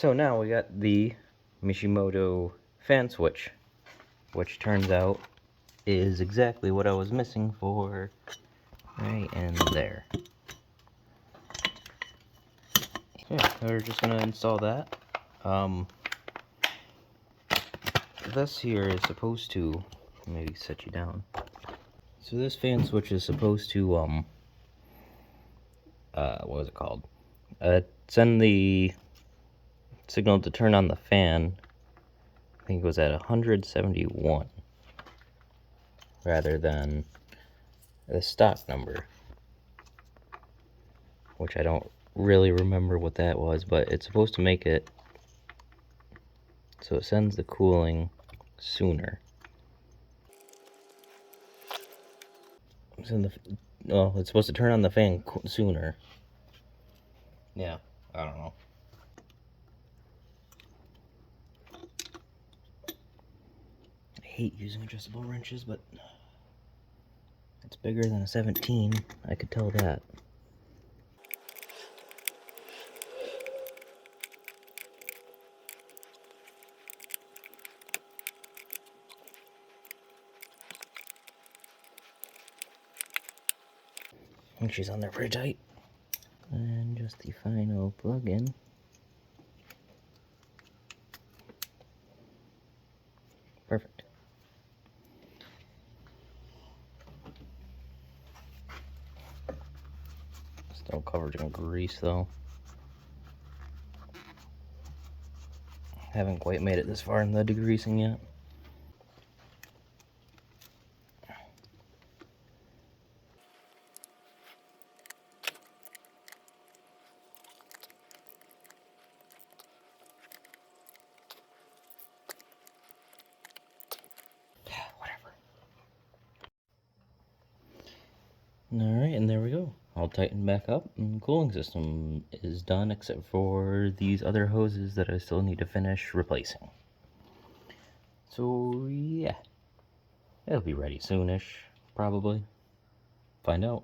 So now we got the Mishimoto fan switch, which turns out is exactly what I was missing for right in there. Yeah, we're just gonna install that. This here is supposed to maybe set you down. So this fan switch is supposed to what was it called? Send the signal to turn on the fan. I think it was at 171 rather than the stock number, which I don't really remember what that was, but it's supposed to make it so it sends the cooling sooner. Well, it's supposed to turn on the fan sooner. Yeah, I don't know. I hate using adjustable wrenches, but it's bigger than a 17. I could tell that. I think she's on there pretty tight. And just the final plug-in. Perfect. Still covered in grease though. Haven't quite made it this far in the degreasing yet. Whatever. Alright, and there we go. All tightened back up, and the cooling system is done except for these other hoses that I still need to finish replacing. So yeah, it'll be ready soonish, probably. Find out.